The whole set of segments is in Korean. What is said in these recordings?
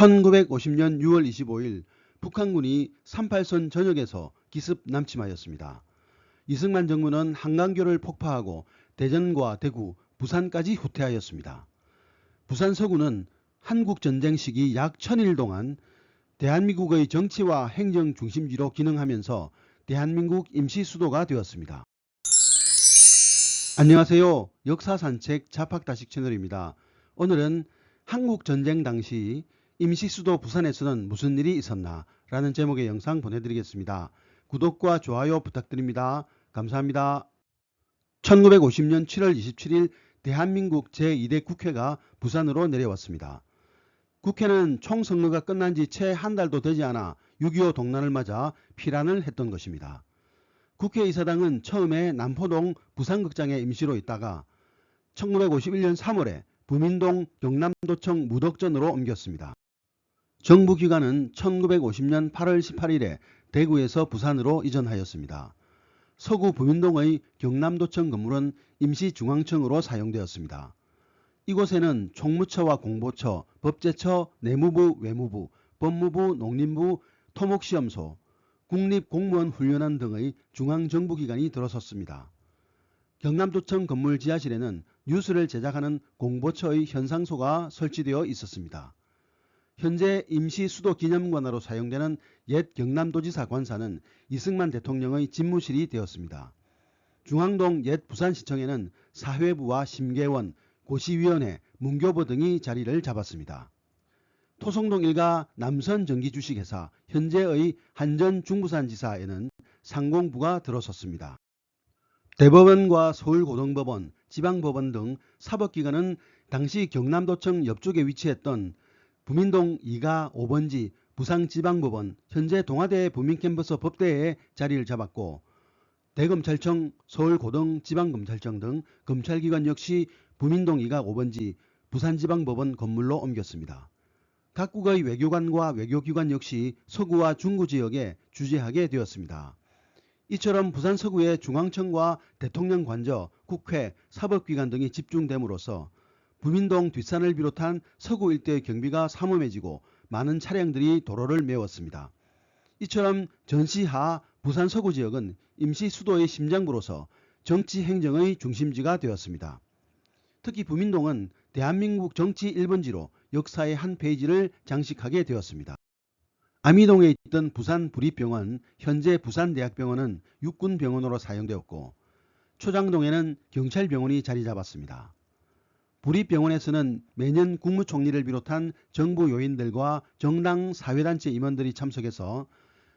1950년 6월 25일 북한군이 38선 전역에서 기습 남침하였습니다. 이승만 정부는 한강교를 폭파하고 대전과 대구, 부산까지 후퇴하였습니다. 부산 서구는 한국전쟁 시기 약 1000일 동안 대한민국의 정치와 행정 중심지로 기능하면서 대한민국 임시 수도가 되었습니다. 안녕하세요. 역사산책 자팍다식 채널입니다. 오늘은 한국전쟁 당시 임시수도 부산에서는 무슨 일이 있었나 라는 제목의 영상 보내드리겠습니다. 구독과 좋아요 부탁드립니다. 감사합니다. 1950년 7월 27일 대한민국 제2대 국회가 부산으로 내려왔습니다. 국회는 총선거가 끝난 지 채 한 달도 되지 않아 6.25 동란을 맞아 피란을 했던 것입니다. 국회의사당은 처음에 남포동 부산극장에 임시로 있다가 1951년 3월에 부민동 경남도청 무덕전으로 옮겼습니다. 정부기관은 1950년 8월 18일에 대구에서 부산으로 이전하였습니다. 서구 부민동의 경남도청 건물은 임시중앙청으로 사용되었습니다. 이곳에는 총무처와 공보처, 법제처, 내무부, 외무부, 법무부, 농림부, 토목시험소, 국립공무원훈련원 등의 중앙정부기관이 들어섰습니다. 경남도청 건물 지하실에는 뉴스를 제작하는 공보처의 현상소가 설치되어 있었습니다. 현재 임시수도기념관으로 사용되는 옛 경남도지사 관사는 이승만 대통령의 집무실이 되었습니다. 중앙동 옛 부산시청에는 사회부와 심계원, 고시위원회, 문교부 등이 자리를 잡았습니다. 토성동 일가 남선전기주식회사 현재의 한전중부산지사에는 상공부가 들어섰습니다. 대법원과 서울고등법원, 지방법원 등 사법기관은 당시 경남도청 옆쪽에 위치했던 부민동 2가 5번지 부산지방법원, 현재 동아대 부민캠퍼스 법대에 자리를 잡았고, 대검찰청, 서울고등지방검찰청 등 검찰기관 역시 부민동 2가 5번지 부산지방법원 건물로 옮겼습니다. 각국의 외교관과 외교기관 역시 서구와 중구 지역에 주재하게 되었습니다. 이처럼 부산 서구의 중앙청과 대통령 관저, 국회, 사법기관 등이 집중됨으로써 부민동 뒷산을 비롯한 서구 일대의 경비가 삼엄해지고 많은 차량들이 도로를 메웠습니다. 이처럼 전시하 부산 서구 지역은 임시 수도의 심장부로서 정치 행정의 중심지가 되었습니다. 특히 부민동은 대한민국 정치 1번지로 역사의 한 페이지를 장식하게 되었습니다. 아미동에 있던 부산부립병원, 현재 부산대학병원은 육군병원으로 사용되었고, 초장동에는 경찰병원이 자리 잡았습니다. 부립병원에서는 매년 국무총리를 비롯한 정부 요인들과 정당 사회단체 임원들이 참석해서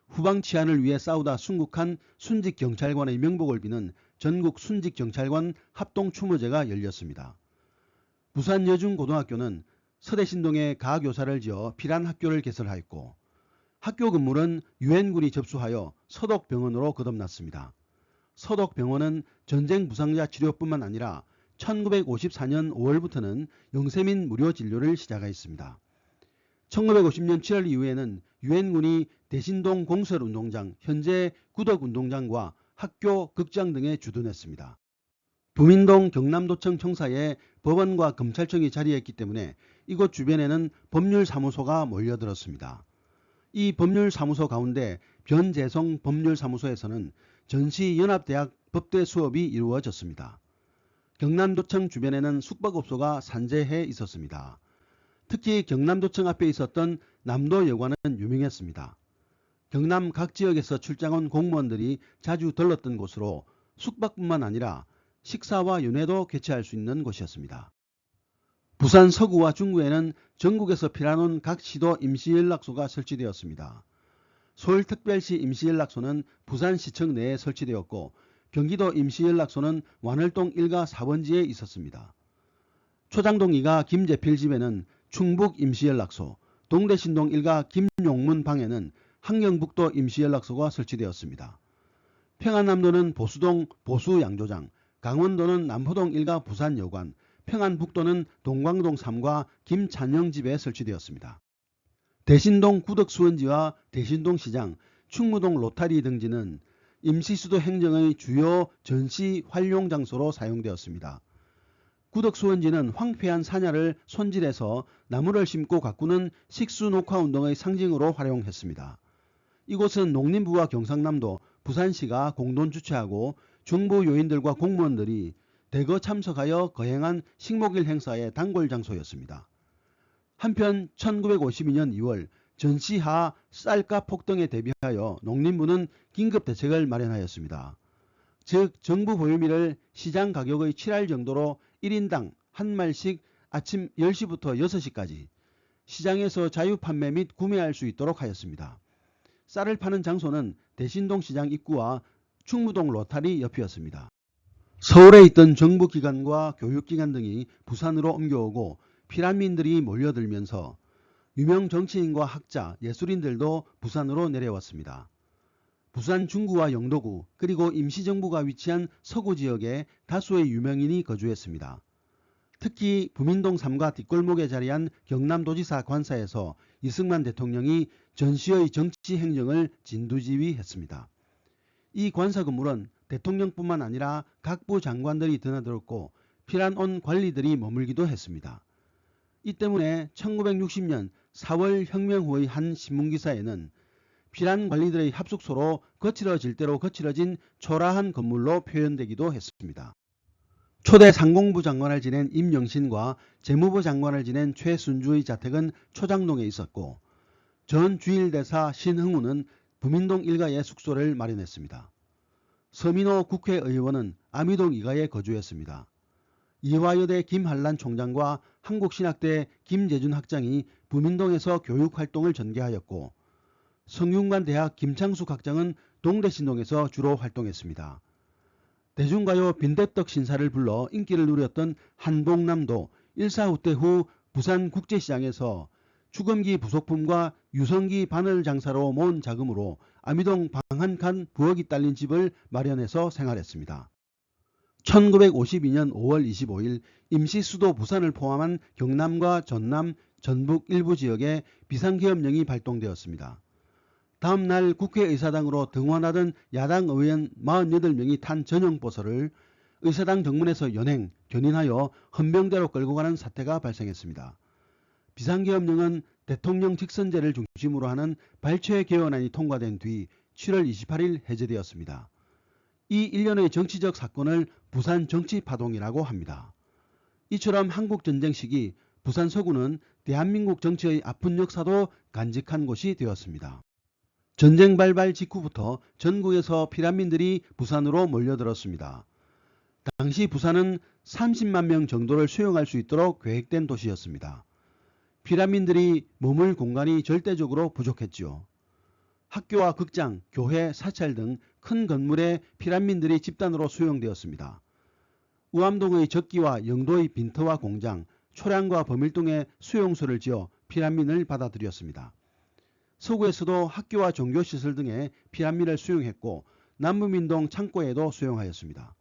후방 치안을 위해 싸우다 순국한 순직경찰관의 명복을 비는 전국 순직경찰관 합동추모제가 열렸습니다. 부산여중고등학교는 서대신동에 가교사를 지어 피란학교를 개설하였고, 학교 건물은 유엔군이 접수하여 서독병원으로 거듭났습니다. 서독병원은 전쟁 부상자 치료뿐만 아니라 1954년 5월부터는 영세민 무료 진료를 시작하였습니다. 1950년 7월 이후에는 유엔군이 대신동 공설운동장, 현재 구덕운동장과 학교, 극장 등에 주둔했습니다. 부민동 경남도청 청사에 법원과 검찰청이 자리했기 때문에 이곳 주변에는 법률사무소가 몰려들었습니다. 이 법률사무소 가운데 변재성 법률사무소에서는 전시연합대학 법대 수업이 이루어졌습니다. 경남도청 주변에는 숙박업소가 산재해 있었습니다. 특히 경남도청 앞에 있었던 남도여관은 유명했습니다. 경남 각 지역에서 출장 온 공무원들이 자주 들렀던 곳으로 숙박뿐만 아니라 식사와 연회도 개최할 수 있는 곳이었습니다. 부산 서구와 중구에는 전국에서 피란온 각 시도 임시연락소가 설치되었습니다. 서울특별시 임시연락소는 부산시청 내에 설치되었고, 경기도 임시연락소는 완월동 1가 4번지에 있었습니다. 초장동 2가 김재필 집에는 충북 임시연락소, 동대신동 1가 김용문 방에는 함경북도 임시연락소가 설치되었습니다. 평안남도는 보수동 보수양조장, 강원도는 남포동 1가 부산여관, 평안북도는 동광동 3과 김찬영 집에 설치되었습니다. 대신동 구덕수원지와 대신동 시장, 충무동 로타리 등지는 임시수도 행정의 주요 전시 활용 장소로 사용되었습니다. 구덕수원지는 황폐한 산야를 손질해서 나무를 심고 가꾸는 식수녹화운동의 상징으로 활용했습니다. 이곳은 농림부와 경상남도, 부산시가 공동 주최하고 중부 요인들과 공무원들이 대거 참석하여 거행한 식목일 행사의 단골 장소였습니다. 한편 1952년 2월 전시하 쌀값 폭등에 대비하여 농림부는 긴급 대책을 마련하였습니다. 즉 정부 보유미를 시장 가격의 7할 정도로 1인당 한 말씩 아침 10시부터 6시까지 시장에서 자유 판매 및 구매할 수 있도록 하였습니다. 쌀을 파는 장소는 대신동 시장 입구와 충무동 로타리 옆이었습니다. 서울에 있던 정부기관과 교육기관 등이 부산으로 옮겨오고 피란민들이 몰려들면서 유명 정치인과 학자, 예술인들도 부산으로 내려왔습니다. 부산 중구와 영도구 그리고 임시정부가 위치한 서구 지역에 다수의 유명인이 거주했습니다. 특히 부민동 3가 뒷골목에 자리한 경남도지사 관사에서 이승만 대통령이 전시의 정치 행정을 진두지휘했습니다. 이 관사 건물은 대통령뿐만 아니라 각부 장관들이 드나들었고 피란온 관리들이 머물기도 했습니다. 이 때문에 1960년 4월 혁명 후의 한 신문기사에는 피란 관리들의 합숙소로 거칠어질 대로 거칠어진 초라한 건물로 표현되기도 했습니다. 초대 상공부 장관을 지낸 임영신과 재무부 장관을 지낸 최순주의 자택은 초장동에 있었고 전 주일대사 신흥우는 부민동 일가에 숙소를 마련했습니다. 서민호 국회의원은 아미동 2가에 거주했습니다. 이화여대 김한란 총장과 한국신학대 김재준 학장이 부민동에서 교육활동을 전개하였고 성균관 대학 김창숙 학장은 동대신동에서 주로 활동했습니다. 대중가요 빈대떡 신사를 불러 인기를 누렸던 한복남도 1사 후퇴 후 부산국제시장에서 추금기 부속품과 유성기 바늘 장사로 모은 자금으로 아미동 방 한 칸 부엌이 딸린 집을 마련해서 생활했습니다. 1952년 5월 25일 임시수도 부산을 포함한 경남과 전남, 전북 일부 지역에 비상계엄령이 발동되었습니다. 다음 날 국회의사당으로 등원하던 야당 의원 48명이 탄 전용버스를 의사당 정문에서 연행, 견인하여 헌병대로 끌고 가는 사태가 발생했습니다. 비상계엄령은 대통령 직선제를 중심으로 하는 발췌 개헌안이 통과된 뒤 7월 28일 해제되었습니다. 이 일련의 정치적 사건을 부산 정치파동이라고 합니다. 이처럼 한국전쟁 시기 부산 서구는 대한민국 정치의 아픈 역사도 간직한 곳이 되었습니다. 전쟁 발발 직후부터 전국에서 피란민들이 부산으로 몰려들었습니다. 당시 부산은 30만 명 정도를 수용할 수 있도록 계획된 도시였습니다. 피란민들이 머물 공간이 절대적으로 부족했지요. 학교와 극장, 교회, 사찰 등 큰 건물에 피란민들이 집단으로 수용되었습니다. 우암동의 적기와 영도의 빈터와 공장, 초량과 범일동에 수용소를 지어 피란민을 받아들였습니다. 서구에서도 학교와 종교시설 등에 피란민을 수용했고 남부민동 창고에도 수용하였습니다.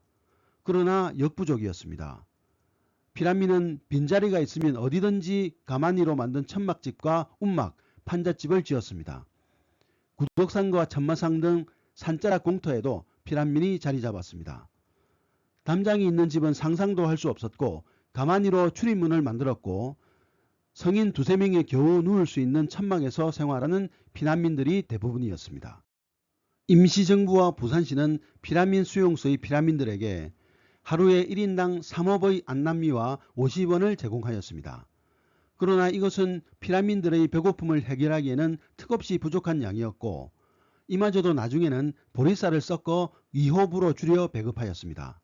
그러나 역부족이었습니다. 피란민은 빈자리가 있으면 어디든지 가마니로 만든 천막집과 운막, 판잣집을 지었습니다. 구덕산과 천마산 등 산자락 공터에도 피란민이 자리 잡았습니다. 담장이 있는 집은 상상도 할 수 없었고 가마니로 출입문을 만들었고 성인 2~3명이 겨우 누울 수 있는 천막에서 생활하는 피난민들이 대부분이었습니다. 임시정부와 부산시는 피란민 수용소의 피란민들에게 하루에 1인당 3업의 안남미와 50원을 제공하였습니다. 그러나 이것은 피란민들의 배고픔을 해결하기에는 턱없이 부족한 양이었고 이마저도 나중에는 보리쌀을 섞어 2호부로 줄여 배급하였습니다.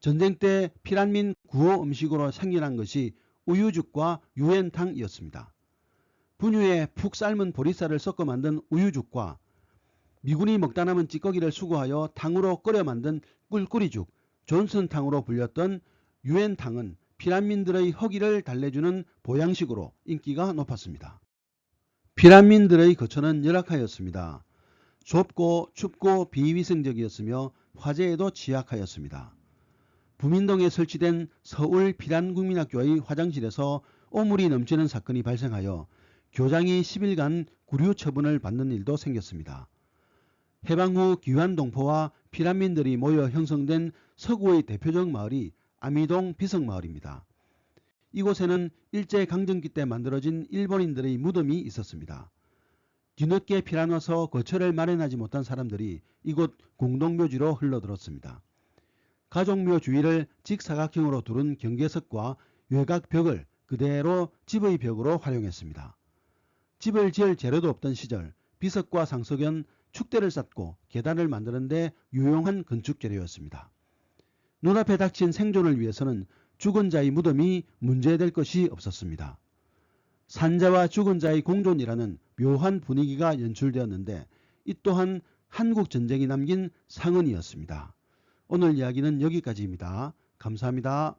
전쟁 때 피란민 구호 음식으로 생겨난 것이 우유죽과 유엔탕이었습니다. 분유에 푹 삶은 보리쌀을 섞어 만든 우유죽과 미군이 먹다 남은 찌꺼기를 수거하여 탕으로 끓여 만든 꿀꿀이죽, 존슨탕으로 불렸던 유엔탕은 피란민들의 허기를 달래주는 보양식으로 인기가 높았습니다. 피란민들의 거처는 열악하였습니다. 좁고 춥고 비위생적이었으며 화재에도 취약하였습니다. 부민동에 설치된 서울 피란국민학교의 화장실에서 오물이 넘치는 사건이 발생하여 교장이 10일간 구류 처분을 받는 일도 생겼습니다. 해방 후 귀환동포와 피란민들이 모여 형성된 서구의 대표적 마을이 아미동 비석마을입니다. 이곳에는 일제강점기 때 만들어진 일본인들의 무덤이 있었습니다. 뒤늦게 피난와서 거처를 마련하지 못한 사람들이 이곳 공동묘지로 흘러들었습니다. 가족묘 주위를 직사각형으로 두른 경계석과 외곽벽을 그대로 집의 벽으로 활용했습니다. 집을 지을 재료도 없던 시절 비석과 상석은 축대를 쌓고 계단을 만드는 데 유용한 건축 재료였습니다. 눈앞에 닥친 생존을 위해서는 죽은 자의 무덤이 문제될 것이 없었습니다. 산자와 죽은 자의 공존이라는 묘한 분위기가 연출되었는데 이 또한 한국전쟁이 남긴 상흔이었습니다. 오늘 이야기는 여기까지입니다. 감사합니다.